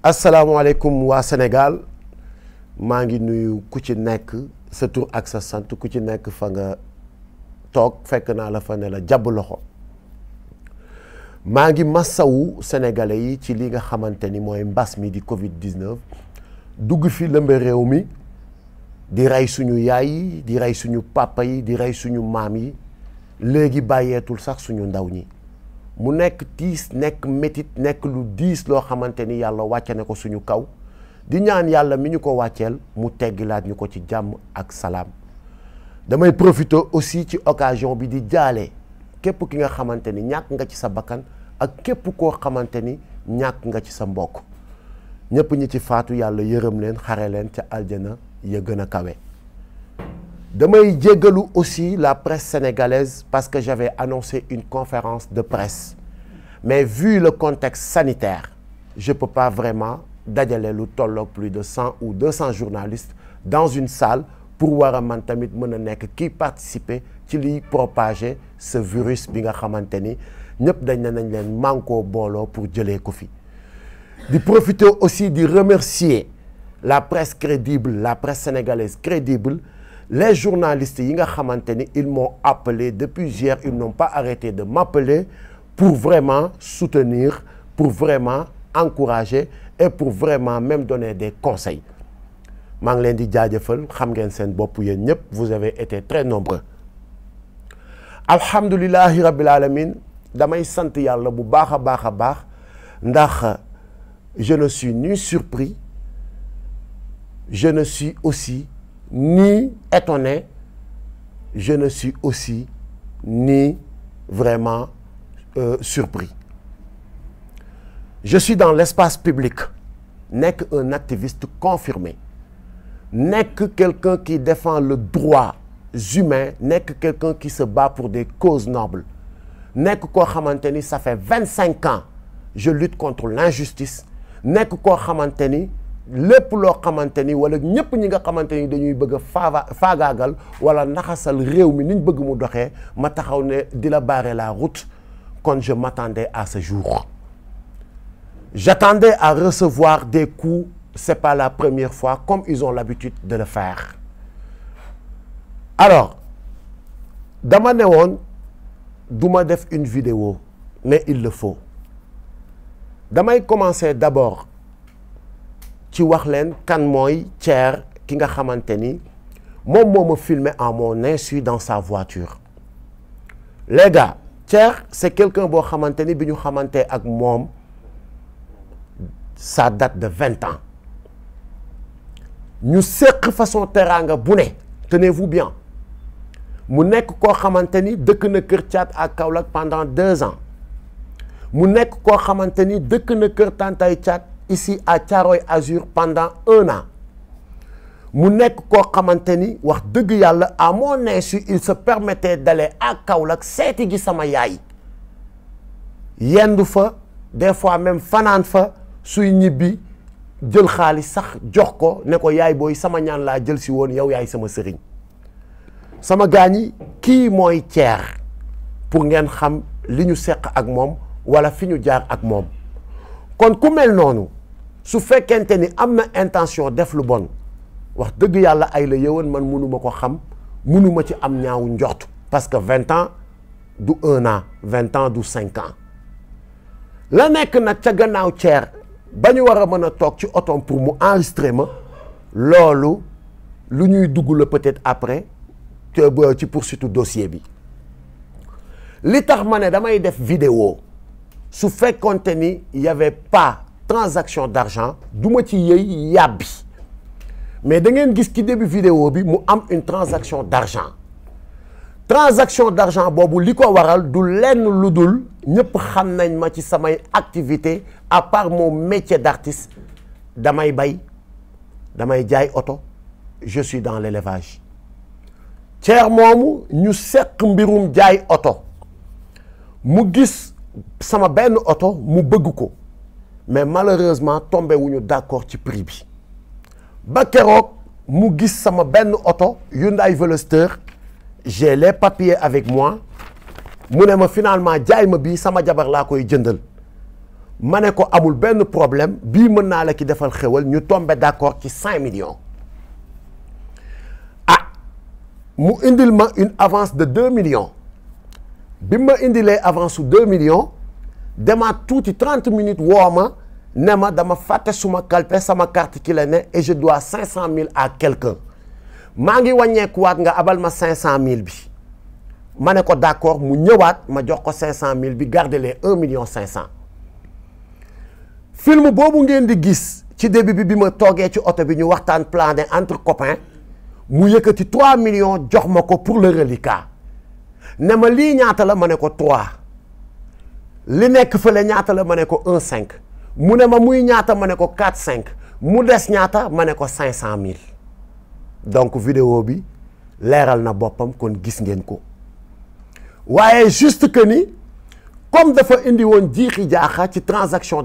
asalaamaaleykum waa Sénégal maa ngi nuyu ku ci nekk sa tur ak sa sant ku ci nekk fa nga toog fekk naa la fa ne la jàbb loxo maa ngi massawu sénégalais yi ci li nga xamante ni mooy mbas mi di Covid-19 dugg fi lëmbe réew mi di rey suñu yaay yi di rey suñu papa yi di rey suñu maam yi léegi bàyyeetul sax suñu ndaw ñi mu nekk tiis nekk métit nekk lu diis loo xamante ni yàlla wàcce na ko suñu kaw di ñaan yàlla mi ñu ko wàcceel mu teggilaat ñu ko ci jàmm ak salaam damay profiter aussi ci occasion bi di jaale képp ki nga xamante ni ñàkk nga ci sa bakkan ak képp koo xamante ni ñàkk nga ci sa mbokk ñëpp ñi ci faatu yàlla yërëm leen xare leen ca aljana ya gën a kawe. damay jéggalu aussi la presse sénégalaise parce que j'avais annoncé une conférence de presse mais vu le contexte sanitaire je peux pas vraiment dajale lu tolloog plus de 100 ou 200 journalistes dans une salle pour war a man tamit mën a nekk kii participer ci liy propager ce virus bi nga xamante ni ñëpp dañ ne nañ leen mànkoo booloo pour jëlee ko fi di profiter aussi di remercier la presse crédible la presse sénégalaise crédible les journalistes yi nga xamante ni ils m'ont appelé depuis hier ils n'ont pas arrêté de m'appeler pour vraiment soutenir pour vraiment encourager et pour vraiment même donner des conseils maa ngi leen di jaajëfal xam ngeen seen bopp yéen ñëpp vous avez été très nombreux alhamdulillahi rabbil alamin damay sant yàlla bu baax a baax a baax ndax je ne suis ni surpris je ne suis aussi ni étonné je ne suis aussi ni vraiment surpris je suis dans l'espace public nekk un activiste confirmé nekk quelqu'un qui défend le droit humain nekk quelqu'un qui se bat pour des causes nobles nekk koo xamante ni ça fait 25 ans je lutte contre l'injustice nekk koo xamante ni lépp loo xamante ni wala ñëpp ñi nga xamante ni dañuy bëgg a faagaagal wala naxasal réew mi niñ bëgg mu doxee ma taxaw ne di la barrer la route quand je m'attendais à ce jour j'attendais à recevoir des coups c'est pas la première fois comme ils ont l'habitude de le faire alors dama ne woon duma def une vidéo mais il le faut damay commencer d'abord ci wax leen kan mooy Thier ki nga xamante ni moom moo ma filmé en mon insu dans sa voiture les gars Thier c'est quelqu'un boo xamante ni bi ñu xamante ak moom ça date de 20 ans ñu seq façon teraanga bu ne tenez-vous bien mu nekk koo xamante ni dëkk na Kër Thiat ak Kaolack pendant 2 ans mu nekk koo xamante ni dëkk na Kër Tantay Thiat ici à Thiaroye Azur pendant 1 an mu nekk koo xamante ni wax dëgg yàlla à mon insu il se permettait d'aller à Kaolack seeti gi sama yaay yendu fa des fois même fanaan fa suy ñibbi jël xaalis sax jox ko ne ko yaay booy sama ñaan laa jël si woon yow yaay sama sëriñ sama gaañi kii mooy Thier pour ngeen xam li ñu seq ak moom wala fi ñu jaar ak moom kon ku mel noonu su fekkente ni am na intention def lu bon wax dëgg yàlla ay la yëwan man mënuma ko xam mënuma ci am ñaawu njort parce que 20 ans du 1 an 20 ans du 5 ans la nekk nag ca gannaaw Thier ba ñu war a mën a toog ci otom pour mu enregistrer ma loolu lu ñuy dugg la peut-être après ci poursuite dossier bi li tax ma ne damay def vidéo su fekkonte ni y avait pas transaction d'argent du ma ci yëy yàbbi mais da ngeen gis ci début vidéo bi mu am une transaction d'argent boobu li ko waral du lenn lu dul ñëpp xam nañ ma ci samay activité à part mon métier d'artiste damay bay damay jaay oto je suis dans l'élevage Thier moomu ñu seq mbirum jaay oto mu gis sama benn oto mu bëgg ko mais malheureusement tombé wuñu d'accord ci prix bi ba keroog mu gis sama benn oto Hyundai Veloster j'ai les papiers avec moi mu ne ma finalement jaay ma bii sama jabar laa koy jëndal ma ne ko amul benn problème bii mën naa la ki defal xewal ñu tombé d'accord ci 5 millions ah mu indil ma une avance de 2 millions bi ma indilee avance su 2 millions demaat tuuti 30 minutes woo ma ne ma dama fàtte suma kalpe sama carte ki la ne et je dois 500 000 à quelqu'un maa ngi wàññeekuwaat nga abal ma 500 000 bi ma ne ko d'accord mu ñëwaat ma jox ko 500 000 bi garder les 1 million 500 film boobu ngeen di gis ci début bi ma toogee ci oto bi ñu waxtaan plané entre copains mu yëkkati 3 millions jox ma ko pour le reliquat ne ma lii ñaata la ma ne ko 3 li nekk fële ñaata la ma ne ko 1,5 mu ne ma muy ñaata ma ne ko 4,5 mu des ñaata ma ne ko 500 000 donc vidéo bi leeral na boppam kon gis ngeen ko waaye juste que ni comme dafa indi woon jiixi jaaxa ci transaction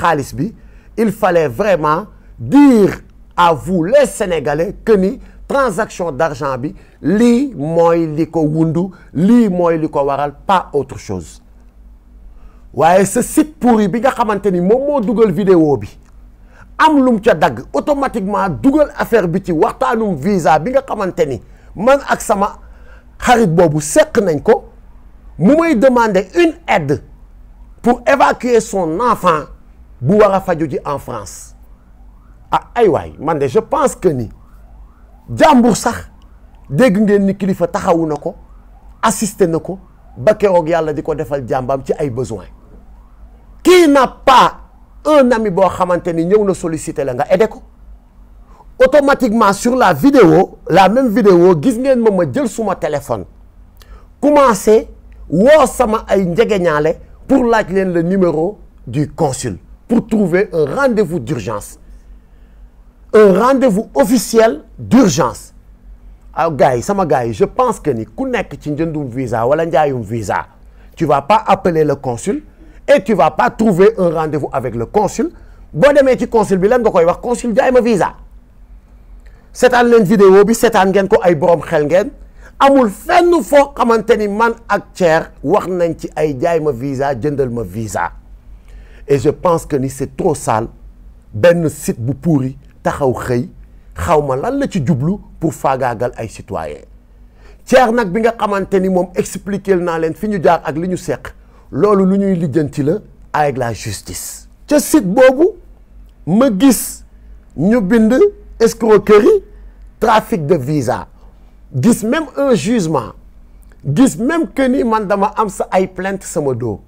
xaalis bi il fallait vraiment dire à vous les Sénégalais que ni transaction d'argent bi lii mooy li ko wundu lii mooy li ko waral pas autre chose waaye ce site pourri bi nga xamante ni moom moo dugal vidéo bi am lum ca dagg automatiquement dugal affaire bi ci waxtaanum visa bi nga xamante ni man ak sama xarit boobu seq nañ ko mu may demander une aide pour évacuer son enfant bu war a faju ji en France ah ay waay man de je pense que ni jàmbur sax dégg ngeen ni kilifa taxawu na ko assisté na ko ba keroog yàlla di ko defal jàmbam ci ay besoin qui n'a pas un ami boo xamante ni ñëw na solliciter la nga aidé ko automatiquement sur la vidéo la même vidéo gis ngeen ma jël suma téléphone commencé woo sama ay njegeñaale pour laaj leen le numéro du consul pour trouver un rendez-vous d'urgence un rendez-vous officiel d'urgence ah gars yi sama gars yi je pense que ni ku nekk ci njëndum visa wala njaayum visa tu vas pas appeler le consul et tu vas pas trouver un rendez-vous avec le consul boo demee ci consul bi lan nga koy wax consul jaay ma visa seetaan leen vidéo bi seetaan ngeen ko ay borom xel ngeen amul fenn foo xamante ni man ak Thier wax nañ ci ay jaay ma visa jëndal ma visa et je pense que ni c'est trop sale benn site bu pourri taxaw xëy xaw ma lan la ci jublu pour faagaagal ay citoyens Thier nag bi nga xamante ni moom expliquer naa leen fi ñu jaar ak li ñu seq loolu lu ñuy lijjanti la avec la justice. ca site boobu ma gis ñu bind escroquerie trafic de visa gis même un jugement gis même que ni man dama am sa ay plainte sama dos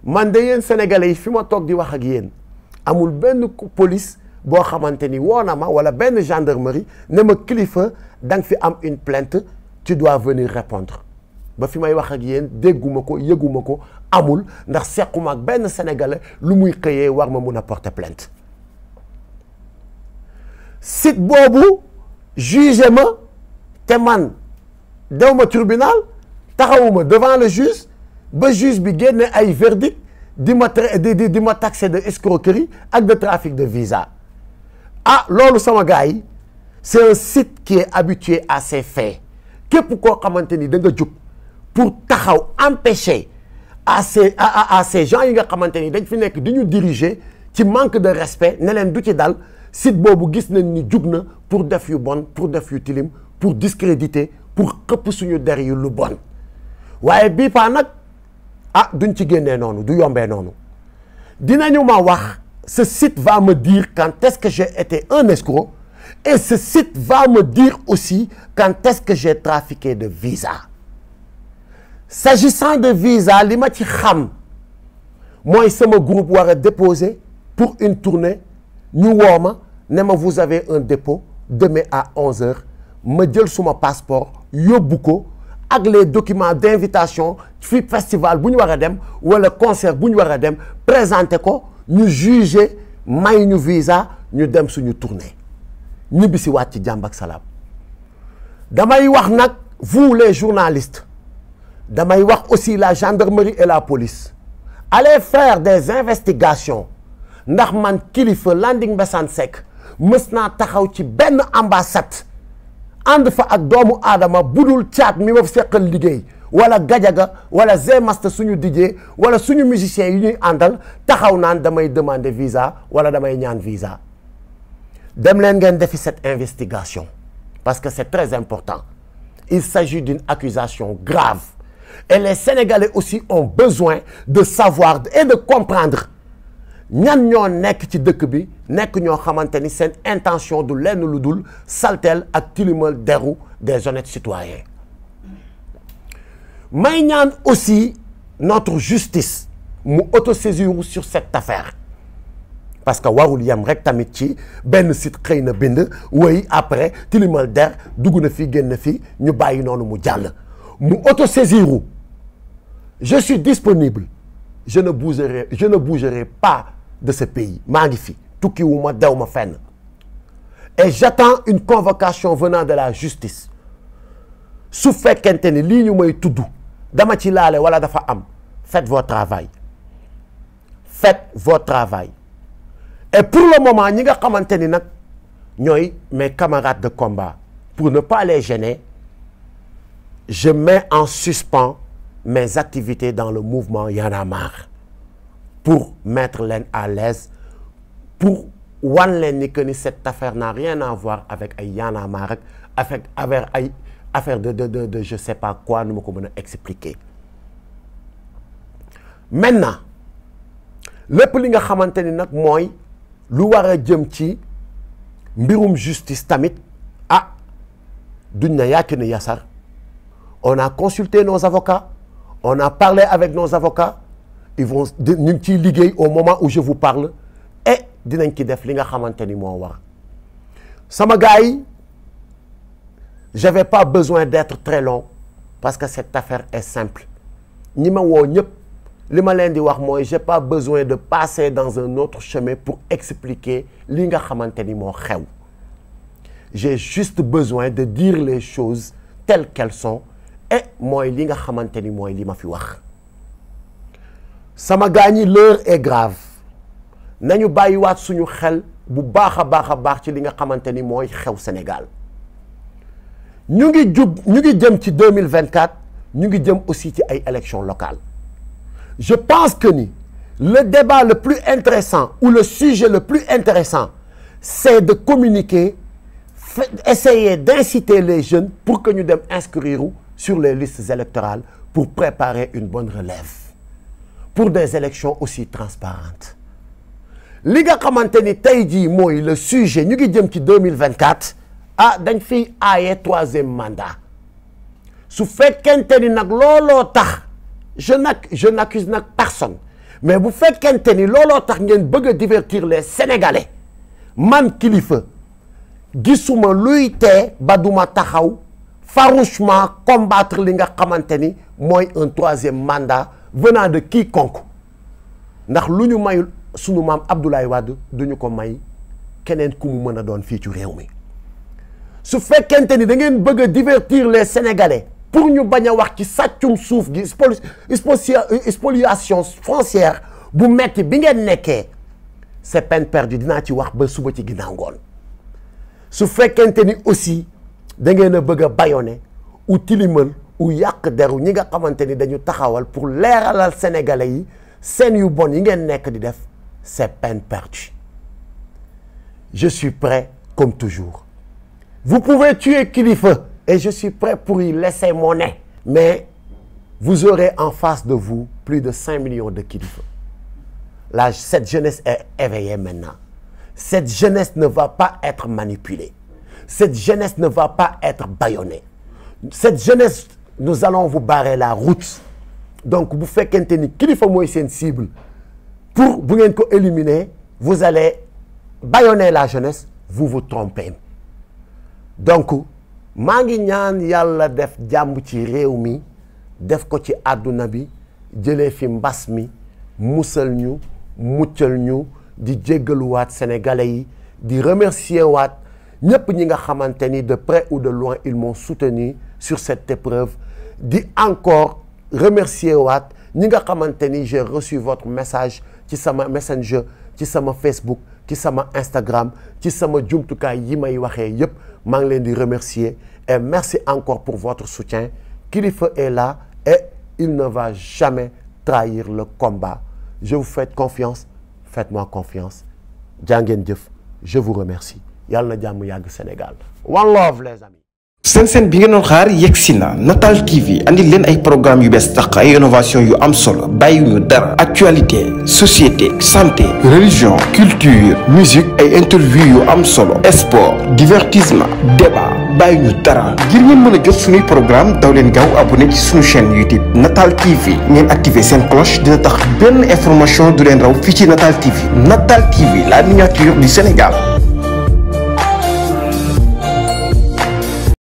man de yéen sénégalais yi fi ma toog di wax ak yéen amul benn police boo xamante ni woo na ma wala benn gendarmerie ne ma kilifa da nga fi am une plainte tu dois venir répondre ba fi may wax ak yéen dégguma ko yëguma ko amul ndax sequma ak benn sénégalais lu muy xëyee war ma mun a porter plainte site boobu jugé ma te man dew ma tribunal taxawuma devant le juge ba juge bi génne ay verdict di ma taxé de escroquerie ak de trafic de visa ah loolu sama gars yi c'est un site qui est habitué à ces faits képp koo xamante ni da nga jóg pour taxaw empêcher à ces gens yi nga xamante ni dañ fi nekk di ñu diriger ci manque de respect ne leen du ci dal site boobu gis nañ ni jug na pour def yu bon pour def yu tilim pour discréditer pour xëpp suñu der yu lu bon waaye bii paa nag ah duñ ci génnee noonu du yombee noonu dinañu ma wax ce site va me dire quand est-ce que j'ai été un escroc et ce site va me dire aussi quand est-ce que j'ai trafiqué de visa s'agissant de visa li ma ci xam mooy sama groupe war a déposer pour une tournée ñu woo ma ne ma vous avez un dépôt demain à 11h ma jël suma passeport yóbbu ko ak les documents d'invitation fi festival bu ñu war a dem wala concert bu ñu war a dem présenter ko ñu juger may ñu visa ñu dem suñu tournée ñibbi si waat ci jàmm ak salaam damay wax nag vous les journalistes damay wax aussi la gendarmerie et la police allez faire des investigations ndax man kilifa Landing Mbessane Seck mës naa taxaw ci benn ambassade ànd fa ak doomu aadama budul caat mi ma seqal liggéey wala Gadiaga wala Zmasta suñu DJ wala suñu musiciens yi ñuy àndal taxaw naan damay demander visa wala damay ñaan visa dem leen ngeen defi cette investigation parce que c'est très important. Il s'agit d'une accusation grave et les Sénégalais aussi ont besoin de savoir et de comprendre ñan ñoo nekk ci dëkk bi nekk ñoo xamante ni seen intention du lenn lu dul saltel ak tilimal deru des honnêtes citoyens. may ñaan aussi notre justice mu autosaisir sur cette affaire parce que warul yem rek tamit ci benn site xëy na bind woy après tilimal der dugg na fi génn fi ñu bàyyi noonu mu jàll mu autosaisiru. Je suis disponible, je ne bougerai pas de ce pays maa ngi fi tukki wu ma dew ma fenn et j'attends une convocation venant de la justice su fekkente ni lii ñu may tudd dama ci laale wala dafa am faites votre travail et pour le moment ñi nga xamante ni nag ñooy mes camarades de combat pour ne pas les gêner je mets en suspens mes activités dans le mouvement Y en a marre pour mettre leen à l'aise pour wan leen ni que ni cette affaire n'a rien à voir avec ay Y en a marre avec ay affaire de je sais pas quoi nu ma ko mën a expliquer. Maintenant lépp li nga xamante ni nag mooy lu war a jëm ci mbirum justice tamit ah duñ na yàkk ni yasar on a consulté nos avocats on a parlé avec nos avocats ils vont ñu ngi ciy liggéey au moment où je vous parle et dinañ ci def li nga xamante ni moo war sama gars yi j'avais pas besoin d'être très long parce que cette affaire est simple ñi ma woo ñëpp li ma leen di wax mooy j'ai pas besoin de passer dans un autre chemin pour expliquer li nga xamante ni moo xew j'ai juste besoin de dire les choses telles qu'elles sont et mooy li nga xamante ni mooy li ma fi wax sama gars ñi l'heure est grave nañu bàyyiwaat suñu xel bu baax a baax ci li nga xamante ni mooy xew Sénégal ñu ngi jëm ci 2024 ñu ngi jëm aussi ci ay élections locales je pense que ni le débat le plus intéressant ou le sujet le plus intéressant c'est de communiquer essayer d'inciter les jeunes pour que ñu dem inscrire sur les listes électorales pour préparer une bonne relève pour des élections aussi transparentes li nga xamante ni tey jii mooy le sujet ñu ngi jëm ci 2024 ah dañ fiy aaye troisième mandat su fekkente ni nag looloo tax je n'accuse nag personne mais bu fekkente ni looloo tax ngeen bëgg a divertir les Sénégalais man kilifa gisuma luy tee ba duma taxaw farouchement combattre li nga xamante ni mooy un troisième mandat venant de quiconque ndax lu ñu mayul sunu maam Abdoulaye Wade duñu ko may keneen ku mu mën a doon fii ci réew mi su fekkente ni da ngeen bëgg a divertir les Sénégalais pour ñu bañ a wax ci sàccum suuf gi spoliation foncière bu metti bi ngeen nekkee c'est peine perdue dinaa ci wax ba suba ci ginnaaw ngoon su fekkente ni aussi da ngeen a bëgg a bâillonner ou tilimal ou yàq deru ñi nga xamante ni dañu taxawal pour leeralal Sénégalais yi seen yu bon yi ngeen nekk di def c'est peine perdue je suis prêt comme toujours vous pouvez tuer Kilifeu et je suis prêt pour y laisser mon nez mais vous aurez en face de vous plus de 5 millions de Kilifeu là cette jeunesse est éveillée maintenant cette jeunesse ne va pas être manipulée cette jeunesse ne va pas être bâillonnée cette jeunesse nous allons vous barrer la route donc bu fekkente ni Kilifeu mooy seen cible pour bu ngeen ko éliminer vous allez bâillonner la jeunesse vous vous trompez donc maa ngi ñaan yàlla def jàmm ci réew mi def ko ci àdduna bi jëlee fi mbas mi musal ñu muccal ñu di jéggaluwaat sénégalais yi di remercier waat ñëpp ñi nga xamante ni de près ou de loin ils m'ont soutenu sur cette épreuve di encore remercier waat ñi nga xamante ni j'ai reçu votre message ci sama messenger ci sama Facebook ci sama Instagram ci sama jumtukaay yi may waxee yëpp maa ngi leen di remercier et merci encore pour votre soutien Kilifeu est là et il ne va jamais trahir le combat. Je vous fais confiance, faites-moi confiance. Jaa ngeen jëf, je vous remercie. Yàlla na jàmm yàgg Sénégal. One love les amis. seen bi ngeen doon xaar yegsi na Natal TV andi leen ay programme yu bees tax ay innovation yu am solo bàyyiwuñu dara actualité société santé religion culture musique ay interview yu am solo sport divertissement débat bàyyiwuñu dara ngir ngeen mën a jot suñuy programme daw leen gaaw abonné ci suñu chaîne YouTube Natal TV ngeen activer seen cloche dina tax benn information du leen raw fii ci Natal TV la miniature du Sénégal.